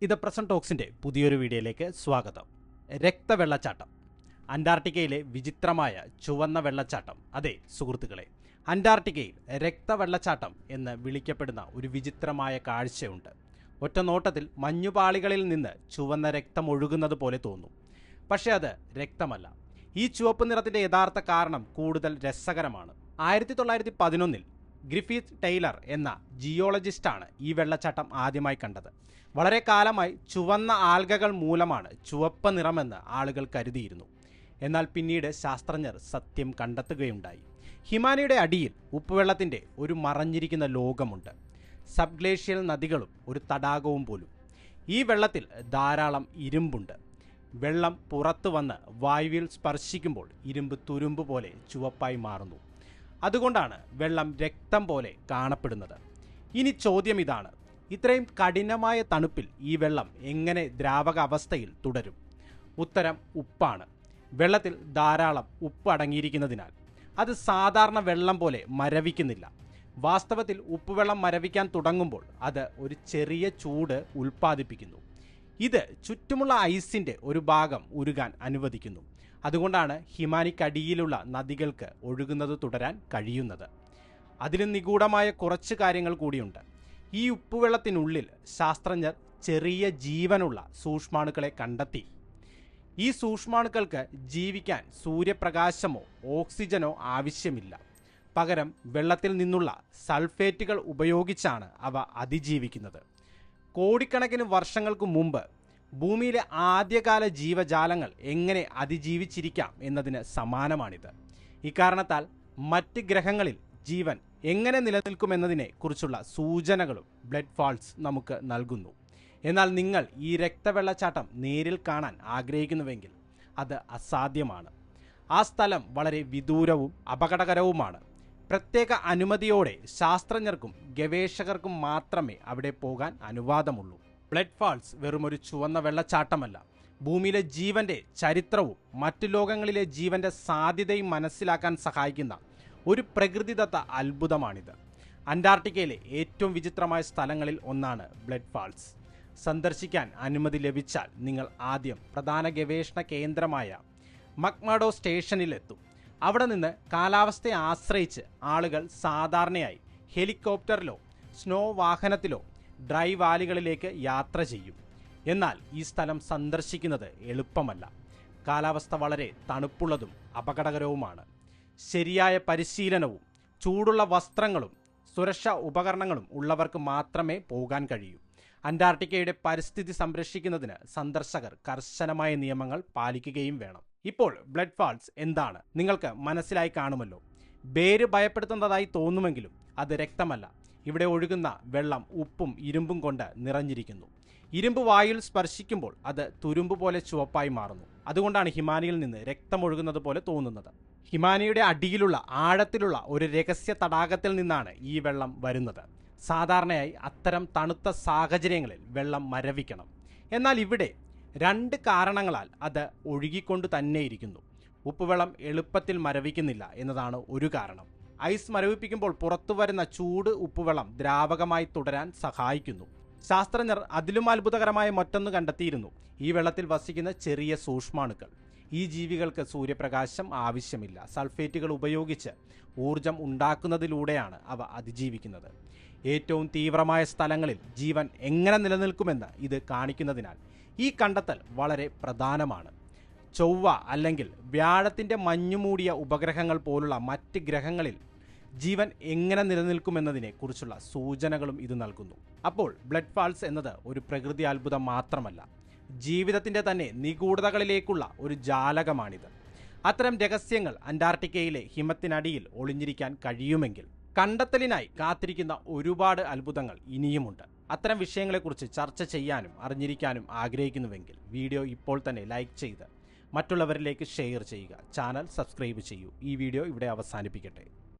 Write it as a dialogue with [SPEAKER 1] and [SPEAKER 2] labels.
[SPEAKER 1] ഇത് പ്രസന്റ് ടോക്സിന്റെ പുതിയൊരു വീഡിയോയിലേക്ക് സ്വാഗതം. രക്തവെള്ളച്ചാട്ടം, അന്റാർട്ടിക്കയിലെ വിചിത്രമായ ചുവന്ന വെള്ളച്ചാട്ടം. അതെ സുഹൃത്തുക്കളെ, അന്റാർട്ടിക്കയിൽ രക്തവെള്ളച്ചാട്ടം എന്ന് വിളിക്കപ്പെടുന്ന ഒരു വിചിത്രമായ കാഴ്ചയുണ്ട്. ഒറ്റ നോട്ടത്തിൽ മഞ്ഞുപാളികളിൽ നിന്ന് ചുവന്ന രക്തം ഒഴുകുന്നത് പോലെ തോന്നും. പക്ഷേ അത് രക്തമല്ല. ഈ ചുവപ്പ് നിറത്തിന്റെ യഥാർത്ഥ കാരണം കൂടുതൽ രസകരമാണ്. 1911 ഗ്രിഫിത്ത് ടെയ്ലർ എന്ന ജിയോളജിസ്റ്റാണ് ഈ വെള്ളച്ചാട്ടം ആദ്യമായി കണ്ടത്. വളരെ കാലമായി ചുവന്ന ആൽഗകൾ മൂലമാണ് ചുവപ്പ് നിറമെന്ന് ആളുകൾ കരുതിയിരുന്നു. എന്നാൽ പിന്നീട് ശാസ്ത്രജ്ഞർ സത്യം കണ്ടെത്തുകയുണ്ടായി. ഹിമാനിയുടെ അടിയിൽ ഉപ്പുവെള്ളത്തിൻ്റെ ഒരു മറഞ്ഞിരിക്കുന്ന ലോകമുണ്ട്. സബ് ഗ്ലേഷ്യൽ നദികളും ഒരു തടാകവും പോലും. ഈ വെള്ളത്തിൽ ധാരാളം ഇരുമ്പുണ്ട്. വെള്ളം പുറത്തു വന്ന് വായുവിൽ സ്പർശിക്കുമ്പോൾ ഇരുമ്പ് തുരുമ്പ് പോലെ ചുവപ്പായി മാറുന്നു. അതുകൊണ്ടാണ് വെള്ളം രക്തം പോലെ കാണപ്പെടുന്നത്. ഇനി ചോദ്യം ഇതാണ്: ഇത്രയും കഠിനമായ തണുപ്പിൽ ഈ വെള്ളം എങ്ങനെ ദ്രാവക അവസ്ഥയിൽ തുടരും? ഉത്തരം ഉപ്പാണ്. വെള്ളത്തിൽ ധാരാളം ഉപ്പ് അടങ്ങിയിരിക്കുന്നതിനാൽ അത് സാധാരണ വെള്ളം പോലെ മരവിക്കുന്നില്ല. വാസ്തവത്തിൽ ഉപ്പുവെള്ളം മരവിക്കാൻ തുടങ്ങുമ്പോൾ അത് ഒരു ചെറിയ ചൂട് ഉൽപ്പാദിപ്പിക്കുന്നു. ഇത് ചുറ്റുമുള്ള ഐസിൻ്റെ ഒരു ഭാഗം ഉരുകാൻ അനുവദിക്കുന്നു. അതുകൊണ്ടാണ് ഹിമാനിക്കടിയിലുള്ള നദികൾക്ക് ഒഴുകുന്നത് തുടരാൻ കഴിയുന്നത്. അതിലും നിഗൂഢമായ കുറച്ച് കാര്യങ്ങൾ കൂടിയുണ്ട്. ഈ ഉപ്പുവെള്ളത്തിനുള്ളിൽ ശാസ്ത്രജ്ഞർ ചെറിയ ജീവനുള്ള സൂക്ഷ്മാണുക്കളെ കണ്ടെത്തി. ഈ സൂക്ഷ്മാണുക്കൾക്ക് ജീവിക്കാൻ സൂര്യപ്രകാശമോ ഓക്സിജനോ ആവശ്യമില്ല. പകരം വെള്ളത്തിൽ നിന്നുള്ള സൾഫേറ്റുകൾ ഉപയോഗിച്ചാണ് അവ അതിജീവിക്കുന്നത്. കോടിക്കണക്കിന് വർഷങ്ങൾക്ക് മുമ്പ് ഭൂമിയിലെ ആദ്യകാല ജീവജാലങ്ങൾ എങ്ങനെ അതിജീവിച്ചിരിക്കാം എന്നതിന് സമാനമാണിത്. ഇക്കാരണത്താൽ മറ്റ് ഗ്രഹങ്ങളിൽ ജീവൻ എങ്ങനെ നിലനിൽക്കുമെന്നതിനെ കുറിച്ചുള്ള സൂചനകളും ബ്ലഡ് ഫാൾസ് നമുക്ക് നൽകുന്നു. എന്നാൽ നിങ്ങൾ ഈ രക്തവെള്ളച്ചാട്ടം നേരിൽ കാണാൻ ആഗ്രഹിക്കുന്നുവെങ്കിൽ അത് അസാധ്യമാണ്. ആ സ്ഥലം വളരെ വിദൂരവും അപകടകരവുമാണ്. പ്രത്യേക അനുമതിയോടെ ശാസ്ത്രജ്ഞർക്കും ഗവേഷകർക്കും മാത്രമേ അവിടെ പോകാൻ അനുവാദമുള്ളൂ. ബ്ലഡ് ഫാൾസ് വെറുമൊരു ചുവന്ന വെള്ളച്ചാട്ടമല്ല. ഭൂമിയിലെ ജീവന്റെ ചരിത്രവും മറ്റു ലോകങ്ങളിലെ ജീവന്റെ സാധ്യതയും മനസ്സിലാക്കാൻ സഹായിക്കുന്ന ഒരു പ്രകൃതിദത്ത അത്ഭുതമാണിത്. അന്റാർട്ടിക്കയിലെ ഏറ്റവും വിചിത്രമായ സ്ഥലങ്ങളിൽ ഒന്നാണ് ബ്ലഡ് ഫാൾസ്. സന്ദർശിക്കാൻ അനുമതി ലഭിച്ചാൽ നിങ്ങൾ ആദ്യം പ്രധാന ഗവേഷണ കേന്ദ്രമായ മക്മർഡോ സ്റ്റേഷനിലെത്തും. അവിടെ നിന്ന് കാലാവസ്ഥയെ ആശ്രയിച്ച് ആളുകൾ സാധാരണയായി ഹെലികോപ്റ്ററിലോ സ്നോ വാഹനത്തിലോ ഡ്രൈ വാലികളിലേക്ക് യാത്ര ചെയ്യും. എന്നാൽ ഈ സ്ഥലം സന്ദർശിക്കുന്നത് എളുപ്പമല്ല. കാലാവസ്ഥ വളരെ തണുപ്പുള്ളതും അപകടകരവുമാണ്. ശരിയായ പരിശീലനവും ചൂടുള്ള വസ്ത്രങ്ങളും സുരക്ഷാ ഉപകരണങ്ങളും ഉള്ളവർക്ക് മാത്രമേ പോകാൻ കഴിയൂ. അന്റാർട്ടിക്കയുടെ പരിസ്ഥിതി സംരക്ഷിക്കുന്നതിന് സന്ദർശകർ കർശനമായ നിയമങ്ങൾ പാലിക്കുകയും വേണം. ഇപ്പോൾ ബ്ലഡ് ഫാൾസ് എന്താണ് നിങ്ങൾക്ക് മനസ്സിലായി കാണുമല്ലോ. പേര് ഭയപ്പെടുത്തുന്നതായി തോന്നുമെങ്കിലും അത് രക്തമല്ല. ഇവിടെ ഒഴുകുന്ന വെള്ളം ഉപ്പും ഇരുമ്പും കൊണ്ട് നിറഞ്ഞിരിക്കുന്നു. ഇരുമ്പ് വായുവിൽ സ്പർശിക്കുമ്പോൾ അത് തുരുമ്പ് പോലെ ചുവപ്പായി മാറുന്നു. അതുകൊണ്ടാണ് ഹിമാനിയിൽ നിന്ന് രക്തം ഒഴുകുന്നത് പോലെ തോന്നുന്നത്. ഹിമാനിയുടെ അടിയിലുള്ള ആഴത്തിലുള്ള ഒരു രഹസ്യ തടാകത്തിൽ നിന്നാണ് ഈ വെള്ളം വരുന്നത്. സാധാരണയായി അത്തരം തണുത്ത സാഹചര്യങ്ങളിൽ വെള്ളം മരവിക്കണം. എന്നാൽ ഇവിടെ 2 കാരണങ്ങളാൽ അത് ഒഴുകിക്കൊണ്ട് തന്നെയിരിക്കുന്നു. ഉപ്പുവെള്ളം എളുപ്പത്തിൽ മരവിക്കുന്നില്ല എന്നതാണ് ഒരു കാരണം. ഐസ് മരവിപ്പിക്കുമ്പോൾ പുറത്തു വരുന്ന ചൂട് ഉപ്പുവെള്ളം ദ്രാവകമായി തുടരാൻ സഹായിക്കുന്നു. ശാസ്ത്രജ്ഞർ അതിലും അത്ഭുതകരമായ മറ്റൊന്ന് കണ്ടെത്തിയിരുന്നു: ഈ വെള്ളത്തിൽ വസിക്കുന്ന ചെറിയ സൂക്ഷ്മാണുക്കൾ. ഈ ജീവികൾക്ക് സൂര്യപ്രകാശം ആവശ്യമില്ല. സൾഫേറ്റുകൾ ഉപയോഗിച്ച് ഊർജം ഉണ്ടാക്കുന്നതിലൂടെയാണ് അവ അതിജീവിക്കുന്നത്. ഏറ്റവും തീവ്രമായ സ്ഥലങ്ങളിൽ ജീവൻ എങ്ങനെ നിലനിൽക്കുമെന്ന് ഇത് കാണിക്കുന്നതിനാൽ ഈ കണ്ടെത്തൽ വളരെ പ്രധാനമാണ്. ചൊവ്വ അല്ലെങ്കിൽ വ്യാഴത്തിൻ്റെ മഞ്ഞുമൂടിയ ഉപഗ്രഹങ്ങൾ പോലുള്ള മറ്റ് ഗ്രഹങ്ങളിൽ ജീവൻ എങ്ങനെ നിലനിൽക്കുമെന്നതിനെ കുറിച്ചുള്ള സൂചനകളും ഇത് നൽകുന്നു. അപ്പോൾ ബ്ലഡ് ഫാൾസ് എന്നത് ഒരു പ്രകൃതി അത്ഭുതം മാത്രമല്ല, ജീവിതത്തിൻ്റെ തന്നെ നിഗൂഢതകളിലേക്കുള്ള ഒരു ജാലകമാണിത്. അത്തരം രഹസ്യങ്ങൾ അന്റാർട്ടിക്കയിലെ ഹിമത്തിനടിയിൽ ഒളിഞ്ഞിരിക്കാൻ കഴിയുമെങ്കിൽ കണ്ടെത്തലിനായി കാത്തിരിക്കുന്ന ഒരുപാട് അത്ഭുതങ്ങൾ ഇനിയുമുണ്ട്. അത്തരം വിഷയങ്ങളെക്കുറിച്ച് ചർച്ച ചെയ്യാനും അറിഞ്ഞിരിക്കാനും ആഗ്രഹിക്കുന്നുവെങ്കിൽ വീഡിയോ ഇപ്പോൾ തന്നെ ലൈക്ക് ചെയ്ത് മറ്റുള്ളവരിലേക്ക് ഷെയർ ചെയ്യുക. ചാനൽ സബ്സ്ക്രൈബ് ചെയ്യൂ. ഈ വീഡിയോ ഇവിടെ അവസാനിപ്പിക്കട്ടെ.